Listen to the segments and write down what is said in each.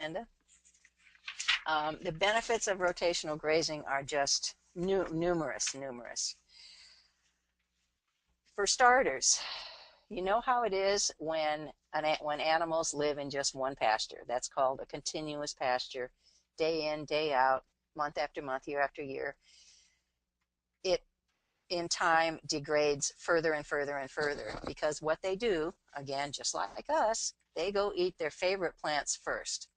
Linda. The benefits of rotational grazing are just numerous. For starters, you know how it is when animals live in just one pasture. That's called a continuous pasture, day in, day out, month after month, year after year. It, in time, degrades further and further and further, because what they do, again, just like us, they go eat their favorite plants first.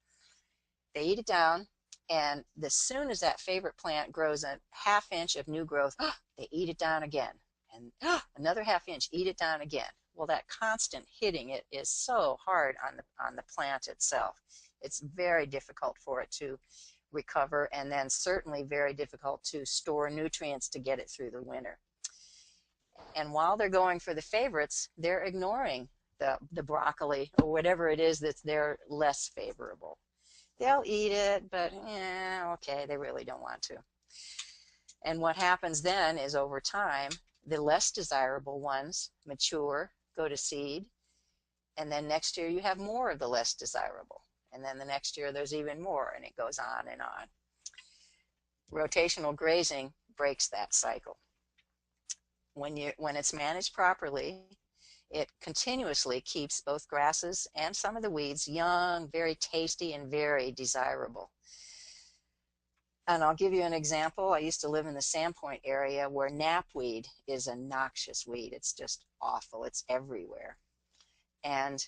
They eat it down, and as soon as that favorite plant grows a ½ inch of new growth, they eat it down again. And another ½ inch, eat it down again. Well, that constant hitting it is so hard on the plant itself. It's very difficult for it to recover, and then certainly very difficult to store nutrients to get it through the winter. And while they're going for the favorites, they're ignoring the broccoli or whatever it is that's there less favorable. They'll eat it, but okay, they really don't want to. And what happens then is, over time, the less desirable ones mature, go to seed, and then next year you have more of the less desirable. And then the next year there's even more, and it goes on and on. Rotational grazing breaks that cycle. When it's managed properly, it continuously keeps both grasses and some of the weeds young, very tasty, and very desirable. And I'll give you an example. I used to live in the Sandpoint area, where knapweed is a noxious weed. It's just awful. It's everywhere. And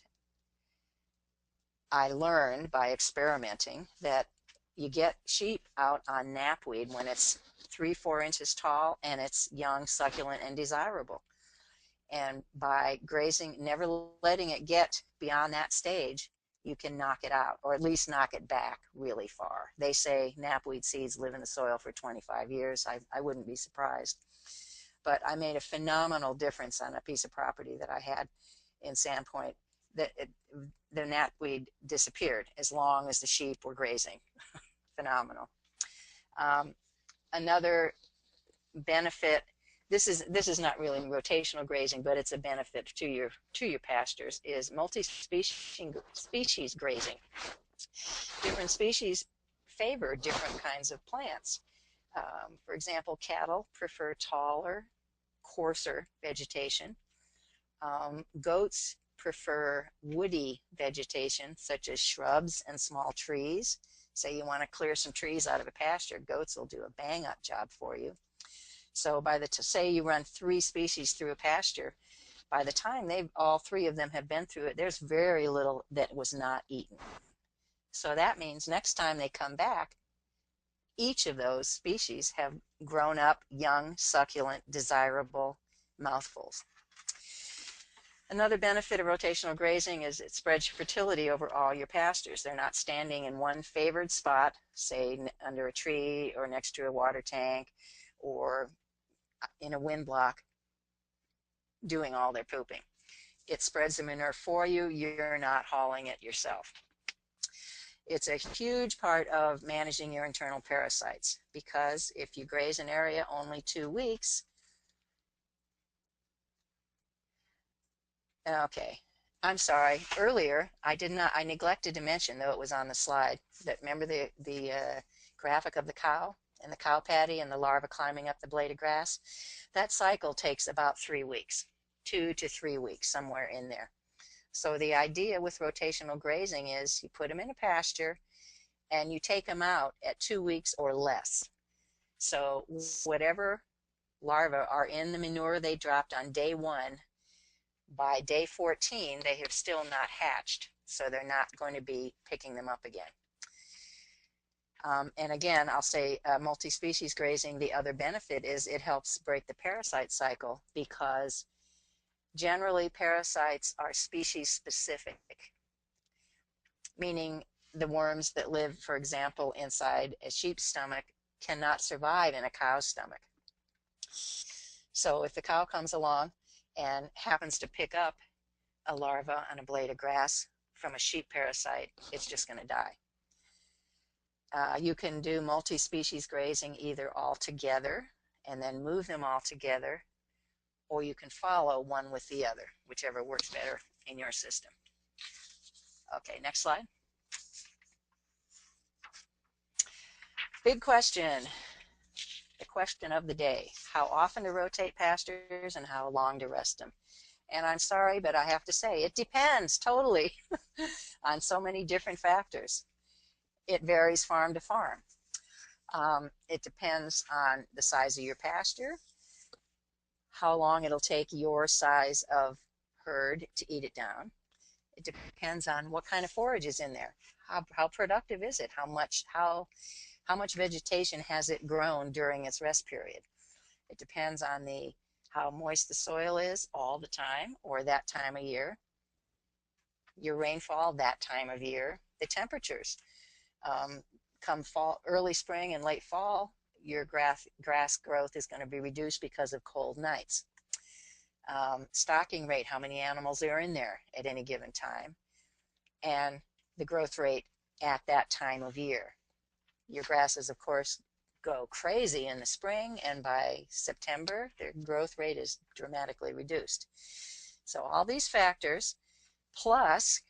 I learned by experimenting that you get sheep out on knapweed when it's 3-4 inches tall and it's young, succulent, and desirable. And by grazing, never letting it get beyond that stage, you can knock it out, or at least knock it back really far. They say knapweed seeds live in the soil for 25 years. I wouldn't be surprised. But I made a phenomenal difference on a piece of property that I had in Sandpoint. The knapweed disappeared as long as the sheep were grazing. Phenomenal. Another benefit, this is not really rotational grazing, but it's a benefit to your pastures, is multi-species grazing. Different species favor different kinds of plants. For example, cattle prefer taller, coarser vegetation. Goats prefer woody vegetation, such as shrubs and small trees. Say you want to clear some trees out of a pasture, goats will do a bang-up job for you. So say you run 3 species through a pasture, by the time all 3 of them have been through it, there's very little that was not eaten. So that means next time they come back, each of those species have grown up young, succulent, desirable mouthfuls. Another benefit of rotational grazing is it spreads fertility over all your pastures. They're not standing in one favored spot, say under a tree or next to a water tank or in a wind block, doing all their pooping. It spreads the manure for you. You're not hauling it yourself. It's a huge part of managing your internal parasites, because if you graze an area only 2 weeks, okay, I'm sorry. Earlier, I neglected to mention, though it was on the slide, that remember the graphic of the cow and the cow patty and the larva climbing up the blade of grass? That cycle takes about 3 weeks, 2 to 3 weeks, somewhere in there. So the idea with rotational grazing is you put them in a pasture and you take them out at 2 weeks or less. So whatever larvae are in the manure they dropped on day 1, by day 14, they have still not hatched, so they're not going to be picking them up again. And again, I'll say multi-species grazing, the other benefit is it helps break the parasite cycle, because generally parasites are species specific, meaning the worms that live, for example, inside a sheep's stomach cannot survive in a cow's stomach. So if the cow comes along and happens to pick up a larva on a blade of grass from a sheep parasite, it's just going to die. You can do multi-species grazing either all together and then move them all together, or you can follow one with the other, whichever works better in your system. Okay, next slide. Big question, the question of the day: how often to rotate pastures and how long to rest them? And I'm sorry, but I have to say it depends totally on so many different factors. It varies farm to farm. It depends on the size of your pasture, how long it'll take your size of herd to eat it down. It depends on what kind of forage is in there. How productive is it? How much vegetation has it grown during its rest period? It depends on how moist the soil is all the time or that time of year, your rainfall that time of year, the temperatures. Come fall, early spring and late fall, your grass growth is going to be reduced because of cold nights. Stocking rate, how many animals are in there at any given time, and the growth rate at that time of year. Your grasses, of course, go crazy in the spring, and by September, their growth rate is dramatically reduced. So all these factors, plus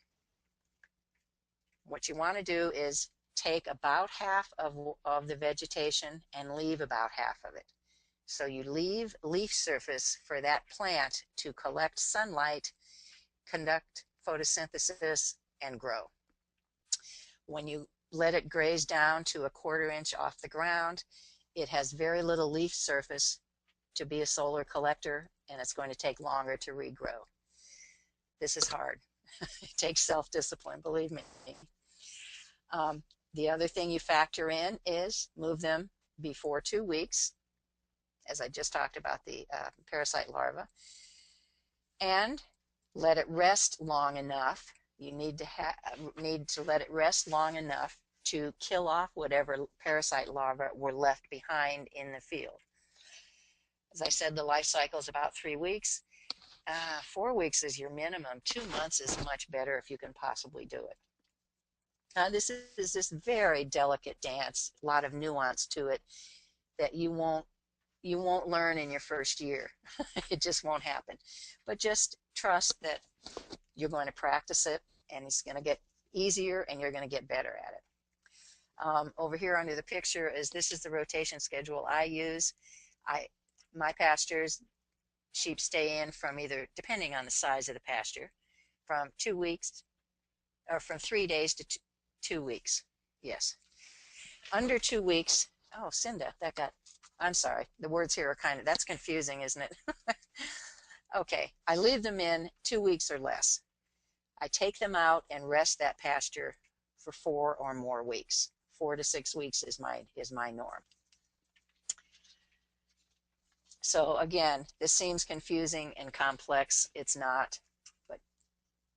what you want to do is take about half of the vegetation and leave about half of it. So you leave leaf surface for that plant to collect sunlight, conduct photosynthesis, and grow. When you let it graze down to a 1/4 inch off the ground, it has very little leaf surface to be a solar collector, and it's going to take longer to regrow. This is hard. It takes self-discipline, believe me. The other thing you factor in is move them before 2 weeks, as I just talked about the parasite larva, and let it rest long enough. You need to let it rest long enough to kill off whatever parasite larvae were left behind in the field. As I said, the life cycle is about 3 weeks. 4 weeks is your minimum. 2 months is much better if you can possibly do it. This is this very delicate dance, a lot of nuance to it that you won't learn in your first year. It just won't happen. But just trust that you're going to practice it, and it's going to get easier, and you're going to get better at it. Over here under the picture this is the rotation schedule I use. My pastures, sheep stay in from either, depending on the size of the pasture, from 2 weeks, or from 3 days to 2 weeks. Yes. Under 2 weeks, oh, Cinda, I'm sorry. The words here are that's confusing, isn't it? Okay, I leave them in 2 weeks or less. I take them out and rest that pasture for 4 or more weeks. 4 to 6 weeks is my norm. So again, this seems confusing and complex. It's not, but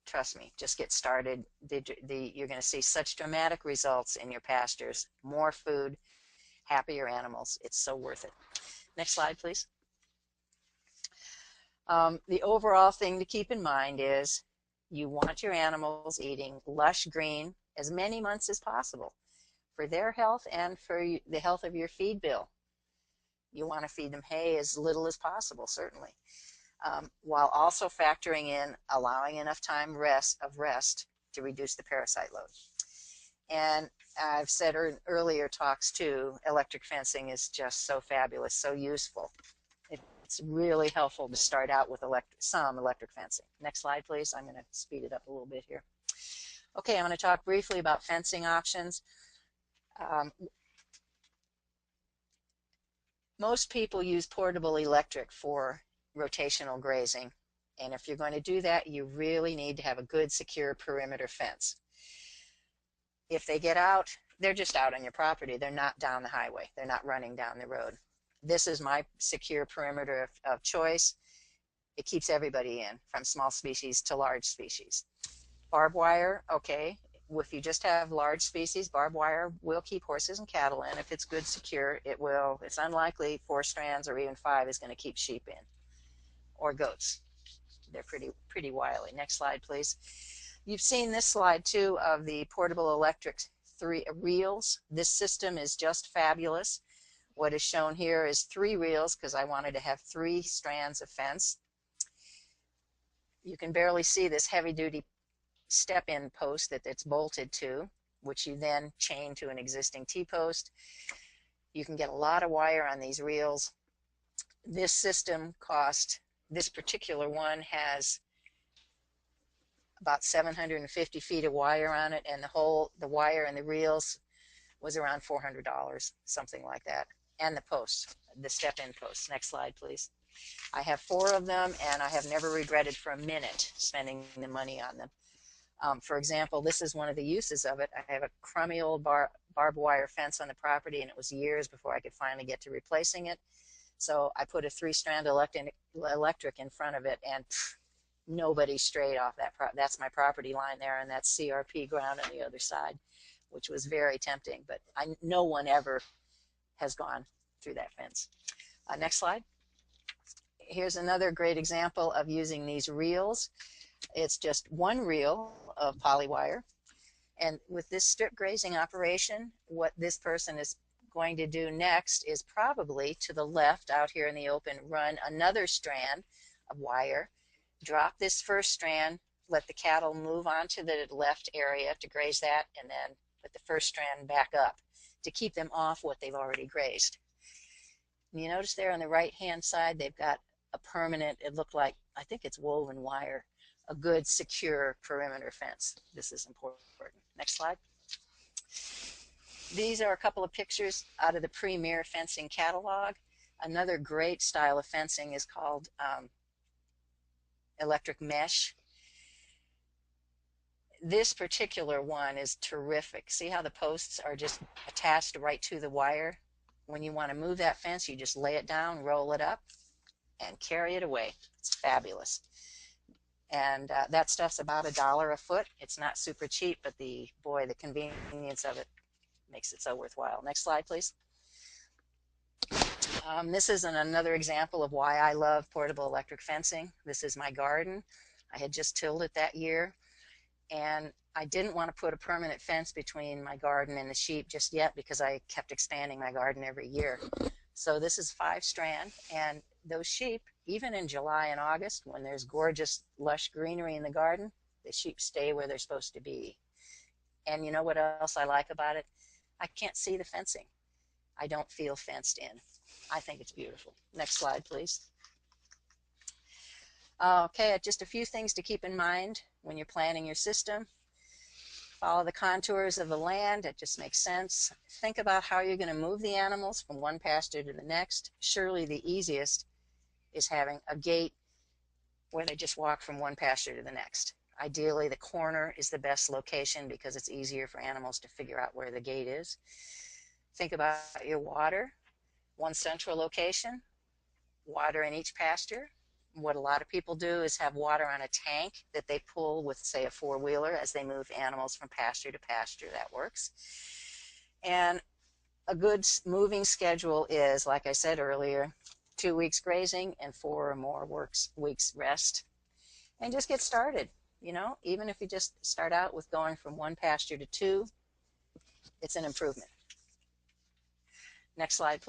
trust me, just get started. You're going to see such dramatic results in your pastures. More food, happier animals. It's so worth it. Next slide, please. The overall thing to keep in mind is you want your animals eating lush green as many months as possible for their health and for the health of your feed bill. You want to feed them hay as little as possible, certainly, while also factoring in allowing enough time of rest to reduce the parasite load. And I've said in earlier talks too, electric fencing is just so fabulous, so useful. It's really helpful to start out with some electric fencing. Next slide, please. I'm going to speed it up a little bit here. Okay, I'm going to talk briefly about fencing options. Most people use portable electric for rotational grazing, and if you're going to do that, you really need to have a good, secure perimeter fence. If they get out, they're just out on your property. They're not down the highway. They're not running down the road. This is my secure perimeter of choice. It keeps everybody in, from small species to large species. Barbed wire, okay. If you just have large species, barbed wire will keep horses and cattle in. If it's good, secure, it will. It's unlikely 4 strands or even 5 is going to keep sheep in, or goats. They're pretty wily. Next slide, please. You've seen this slide too of the portable electric reels. This system is just fabulous. What is shown here is 3 reels because I wanted to have 3 strands of fence. You can barely see this heavy-duty step-in post that it's bolted to, which you then chain to an existing T-post. You can get a lot of wire on these reels. This system cost, this particular one has about 750 feet of wire on it, and the wire and the reels was around $400, something like that. And the posts, the step-in posts. Next slide, please. I have 4 of them, and I have never regretted for a minute spending the money on them. For example, this is one of the uses of it. I have a crummy old barbed wire fence on the property, and it was years before I could finally get to replacing it. So I put a 3-strand electric in front of it, and nobody strayed off that. That's my property line there, and that's CRP ground on the other side, which was very tempting. But no one ever has gone through that fence. Next slide. Here's another great example of using these reels. It's just one reel of polywire, and with this strip grazing operation, what this person is going to do next is probably to the left out here in the open, run another strand of wire, drop this first strand, let the cattle move on to the left area to graze that, and then put the first strand back up to keep them off what they've already grazed. And you notice there on the right hand side they've got a permanent, it looked like, I think it's woven wire, a good secure perimeter fence. This is important. Next slide. These are a couple of pictures out of the Premier Fencing catalog. Another great style of fencing is called electric mesh. This particular one is terrific. See how the posts are just attached right to the wire? When you want to move that fence, you just lay it down, roll it up, and carry it away. It's fabulous. And that stuff's about $1 a foot. It's not super cheap, but the convenience of it makes it so worthwhile. Next slide, please. This is another example of why I love portable electric fencing. This is my garden. I had just tilled it that year, and I didn't want to put a permanent fence between my garden and the sheep just yet because I kept expanding my garden every year. So this is 5-strand, and those sheep, even in July and August, when there's gorgeous lush greenery in the garden, the sheep stay where they're supposed to be. And you know what else I like about it? I can't see the fencing. I don't feel fenced in. I think it's beautiful. Next slide, please. Okay, just a few things to keep in mind when you're planning your system. Follow the contours of the land. It just makes sense. Think about how you're going to move the animals from one pasture to the next. Surely the easiest is having a gate where they just walk from one pasture to the next. Ideally, the corner is the best location because it's easier for animals to figure out where the gate is. Think about your water. One central location, water in each pasture. What a lot of people do is have water on a tank that they pull with, say, a 4-wheeler as they move animals from pasture to pasture. That works. And a good moving schedule is, like I said earlier, 2 weeks grazing and 4 or more weeks rest. And just get started. You know, even if you just start out with going from 1 pasture to 2, it's an improvement. Next slide, please.